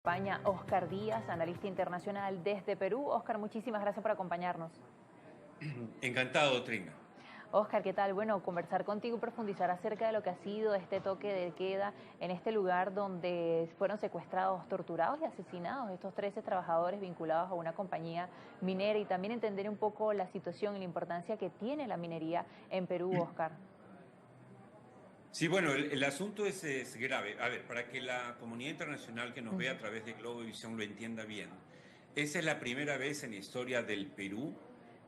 Acompaña Oscar Díaz, analista internacional desde Perú. Oscar, muchísimas gracias por acompañarnos. Encantado, Trina. Oscar, ¿qué tal? Bueno, conversar contigo y profundizar acerca de lo que ha sido este toque de queda en este lugar donde fueron secuestrados, torturados y asesinados estos 13 trabajadores vinculados a una compañía minera, y también entender un poco la situación y la importancia que tiene la minería en Perú, Oscar. Sí, bueno, el asunto es grave. A ver, para que la comunidad internacional que nos ve a través de Globovisión lo entienda bien, esa es la primera vez en la historia del Perú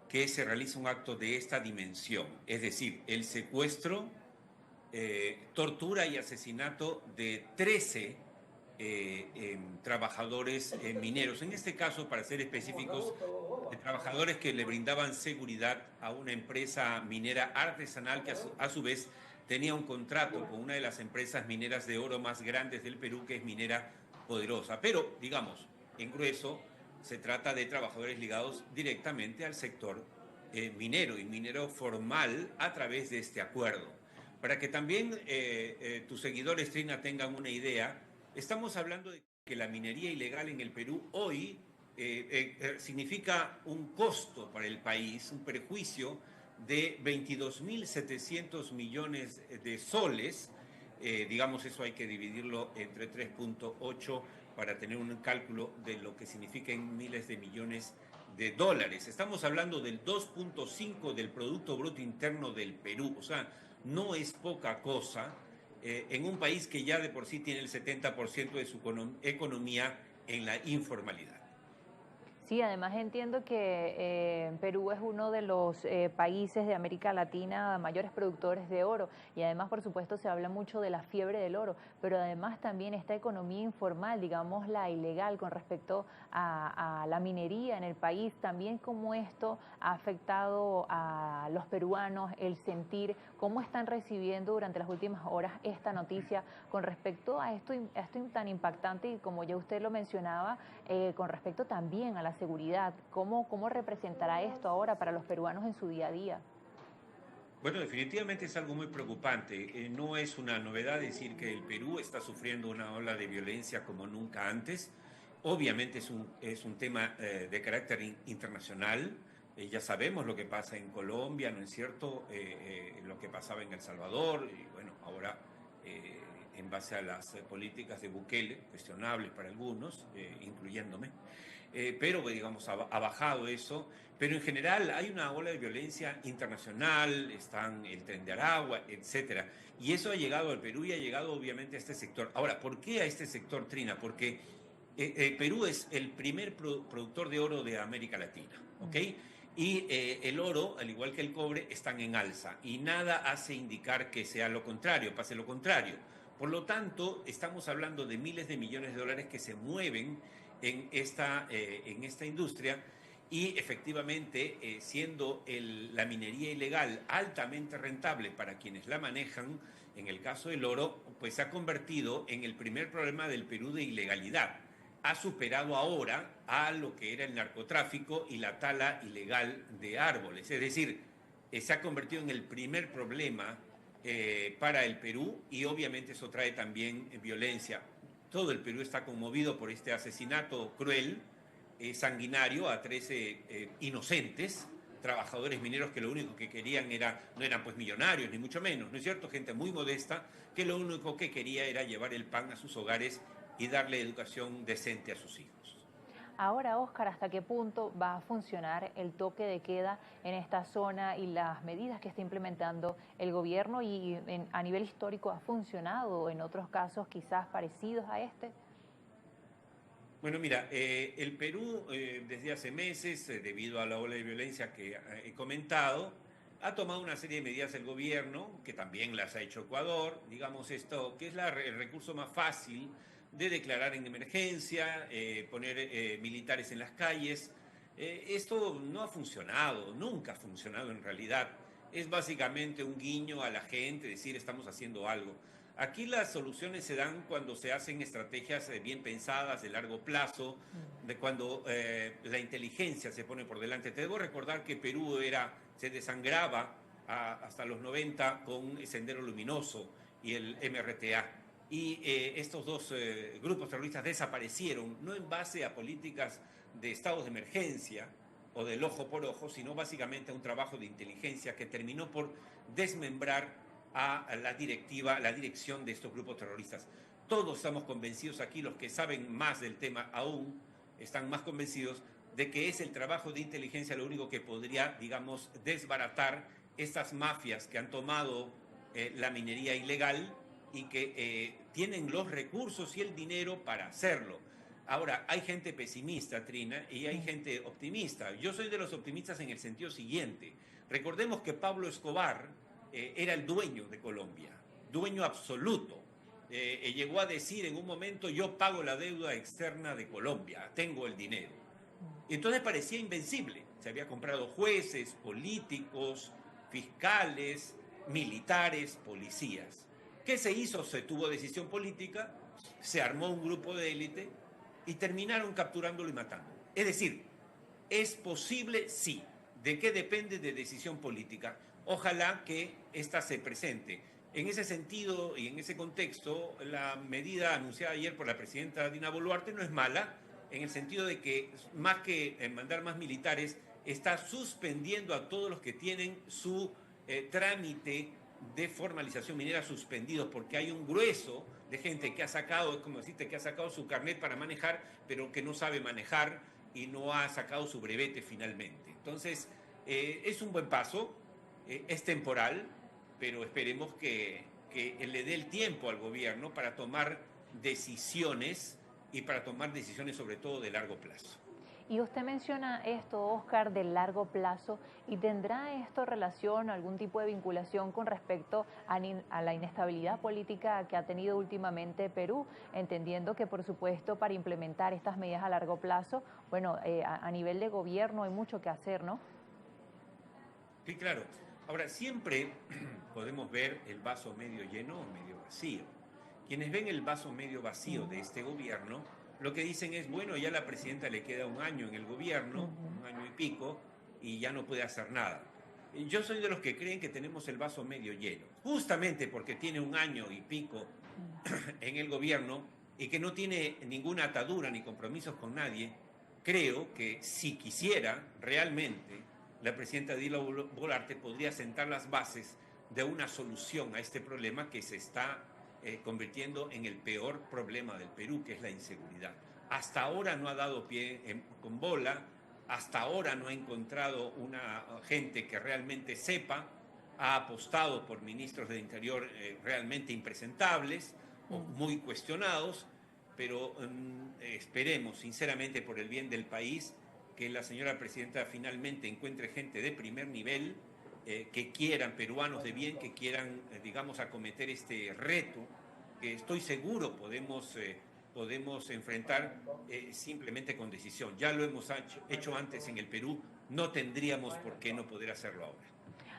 que se realiza un acto de esta dimensión, es decir, el secuestro, tortura y asesinato de 13 trabajadores mineros. En este caso, para ser específicos, de trabajadores que le brindaban seguridad a una empresa minera artesanal que a su vez tenía un contrato con una de las empresas mineras de oro más grandes del Perú, que es Minera Poderosa. Pero, digamos, en grueso, se trata de trabajadores ligados directamente al sector minero y minero formal a través de este acuerdo. Para que también tus seguidores, Trina, tengan una idea, estamos hablando de que la minería ilegal en el Perú hoy significa un costo para el país, un perjuicio de 22.700 millones de soles. Digamos, eso hay que dividirlo entre 3.8 para tener un cálculo de lo que significa en miles de millones de dólares. Estamos hablando del 2.5 del Producto Bruto Interno del Perú, o sea, no es poca cosa en un país que ya de por sí tiene el 70% de su economía en la informalidad. Sí, además entiendo que Perú es uno de los países de América Latina mayores productores de oro, y además, por supuesto, se habla mucho de la fiebre del oro, pero además también esta economía informal, digamos la ilegal, con respecto a la minería en el país, también cómo esto ha afectado a los peruanos, el sentir, cómo están recibiendo durante las últimas horas esta noticia con respecto a esto tan impactante, y como ya usted lo mencionaba, con respecto también a la seguridad. ¿Cómo representará esto ahora para los peruanos en su día a día? Bueno, definitivamente es algo muy preocupante. No es una novedad decir que el Perú está sufriendo una ola de violencia como nunca antes. Obviamente es un tema de carácter internacional. Ya sabemos lo que pasa en Colombia, ¿no es cierto? Lo que pasaba en El Salvador y bueno, ahora en base a las políticas de Bukele, cuestionables para algunos, incluyéndome. Pero digamos, ha bajado eso. Pero en general hay una ola de violencia internacional, están el Tren de Aragua, etcétera. Y eso ha llegado al Perú y ha llegado obviamente a este sector. Ahora, ¿por qué a este sector, Trina? Porque Perú es el primer productor de oro de América Latina, ¿ok? Y el oro, al igual que el cobre, están en alza y nada hace indicar que sea lo contrario, pase lo contrario. Por lo tanto, estamos hablando de miles de millones de dólares que se mueven en esta industria y efectivamente, siendo la minería ilegal altamente rentable para quienes la manejan, en el caso del oro, pues se ha convertido en el primer problema del Perú de ilegalidad. Ha superado ahora a lo que era el narcotráfico y la tala ilegal de árboles. Es decir, se ha convertido en el primer problema para el Perú, y obviamente eso trae también violencia. Todo el Perú está conmovido por este asesinato cruel, sanguinario a 13 inocentes trabajadores mineros que lo único que querían no eran pues millonarios, ni mucho menos, ¿no es cierto? Gente muy modesta que lo único que quería era llevar el pan a sus hogares y darle educación decente a sus hijos. Ahora, Oscar, ¿hasta qué punto va a funcionar el toque de queda en esta zona y las medidas que está implementando el gobierno? Y a nivel histórico, ¿ha funcionado en otros casos quizás parecidos a este? Bueno, mira, el Perú desde hace meses, debido a la ola de violencia que he comentado, ha tomado una serie de medidas el gobierno, que también las ha hecho Ecuador, digamos esto, que es el recurso más fácil de declarar en emergencia, poner militares en las calles. Esto no ha funcionado, nunca ha funcionado en realidad. Es básicamente un guiño a la gente, decir estamos haciendo algo. Aquí las soluciones se dan cuando se hacen estrategias bien pensadas, de largo plazo, de cuando la inteligencia se pone por delante. Te debo recordar que Perú se desangraba hasta los 90 con Sendero Luminoso y el MRTA. y estos dos grupos terroristas desaparecieron, no en base a políticas de estados de emergencia o del ojo por ojo, sino básicamente a un trabajo de inteligencia que terminó por desmembrar a la dirección de estos grupos terroristas. Todos estamos convencidos aquí, los que saben más del tema aún están más convencidos de que es el trabajo de inteligencia lo único que podría, digamos, desbaratar estas mafias que han tomado la minería ilegal y que tienen los recursos y el dinero para hacerlo. Ahora, hay gente pesimista, Trina, y hay gente optimista. Yo soy de los optimistas en el sentido siguiente. Recordemos que Pablo Escobar era el dueño de Colombia, dueño absoluto. Llegó a decir en un momento: yo pago la deuda externa de Colombia, tengo el dinero. Y entonces parecía invencible. Se había comprado jueces, políticos, fiscales, militares, policías. ¿Qué se hizo? Se tuvo decisión política, se armó un grupo de élite y terminaron capturándolo y matándolo. Es decir, ¿es posible? Sí. ¿De qué depende? De decisión política. Ojalá que esta se presente. En ese sentido y en ese contexto, la medida anunciada ayer por la presidenta Dina Boluarte no es mala, en el sentido de que, más que mandar más militares, está suspendiendo a todos los que tienen su trámite de formalización minera suspendido, porque hay un grueso de gente que ha sacado, es como decirte, que ha sacado su carnet para manejar, pero que no sabe manejar y no ha sacado su brevete finalmente. Entonces, es un buen paso, es temporal, pero esperemos que le dé el tiempo al gobierno para tomar decisiones y para tomar decisiones sobre todo de largo plazo. Y usted menciona esto, Oscar, de largo plazo, ¿y tendrá esto relación, algún tipo de vinculación con respecto a la inestabilidad política que ha tenido últimamente Perú? Entendiendo que, por supuesto, para implementar estas medidas a largo plazo, bueno, a nivel de gobierno hay mucho que hacer, ¿no? Sí, claro. Ahora, siempre podemos ver el vaso medio lleno o medio vacío. Quienes ven el vaso medio vacío de este gobierno, lo que dicen es: bueno, ya la presidenta le queda un año en el gobierno, un año y pico, y ya no puede hacer nada. Yo soy de los que creen que tenemos el vaso medio lleno, justamente porque tiene un año y pico en el gobierno y que no tiene ninguna atadura ni compromisos con nadie. Creo que si quisiera realmente, la presidenta Dina Boluarte podría sentar las bases de una solución a este problema que se está convirtiendo en el peor problema del Perú, que es la inseguridad. Hasta ahora no ha dado pie con bola, hasta ahora no ha encontrado una gente que realmente sepa, ha apostado por ministros de Interior realmente impresentables o muy cuestionados, pero esperemos sinceramente, por el bien del país, que la señora presidenta finalmente encuentre gente de primer nivel, que quieran, peruanos de bien, que quieran, digamos, acometer este reto, que estoy seguro podemos enfrentar simplemente con decisión. Ya lo hemos hecho antes en el Perú, no tendríamos por qué no poder hacerlo ahora.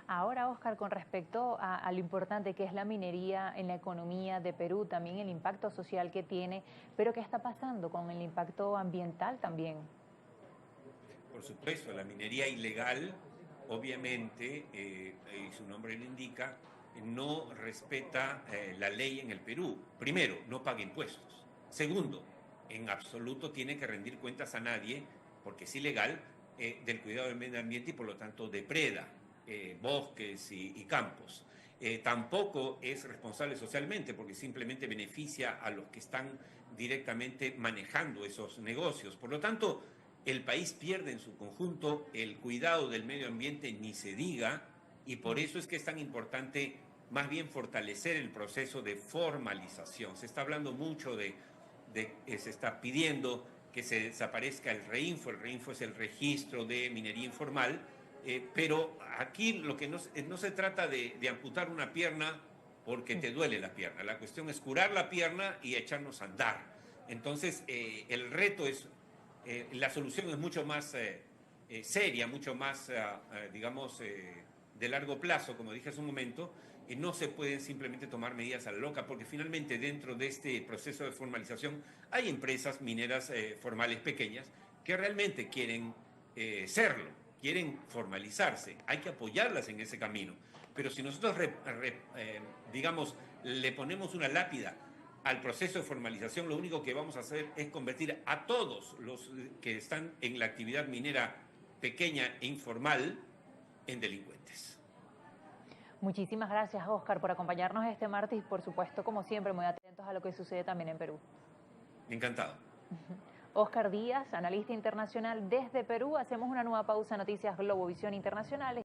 Ahora, Oscar, con respecto a lo importante que es la minería en la economía de Perú, también el impacto social que tiene, pero ¿qué está pasando con el impacto ambiental también? Por supuesto, la minería ilegal, obviamente, y su nombre lo indica, no respeta la ley en el Perú. Primero, no paga impuestos. Segundo, en absoluto tiene que rendir cuentas a nadie, porque es ilegal, del cuidado del medio ambiente y por lo tanto depreda bosques y campos. Tampoco es responsable socialmente, porque simplemente beneficia a los que están directamente manejando esos negocios. Por lo tanto, el país pierde en su conjunto el cuidado del medio ambiente, ni se diga, y por eso es que es tan importante más bien fortalecer el proceso de formalización. Se está hablando mucho se está pidiendo que se desaparezca el REINFO. El REINFO es el registro de minería informal, pero aquí lo que no se trata de amputar una pierna porque te duele la pierna. La cuestión es curar la pierna y echarnos a andar. Entonces, el reto es, la solución es mucho más seria, mucho más, digamos, de largo plazo, como dije hace un momento, y no se pueden simplemente tomar medidas a la loca, porque finalmente dentro de este proceso de formalización hay empresas mineras formales pequeñas que realmente quieren serlo, quieren formalizarse. Hay que apoyarlas en ese camino. Pero si nosotros, digamos, le ponemos una lápida al proceso de formalización, lo único que vamos a hacer es convertir a todos los que están en la actividad minera pequeña e informal en delincuentes. Muchísimas gracias, Oscar, por acompañarnos este martes y, por supuesto, como siempre, muy atentos a lo que sucede también en Perú. Encantado. Oscar Díaz, analista internacional desde Perú. Hacemos una nueva pausa en Noticias Globovisión Internacionales.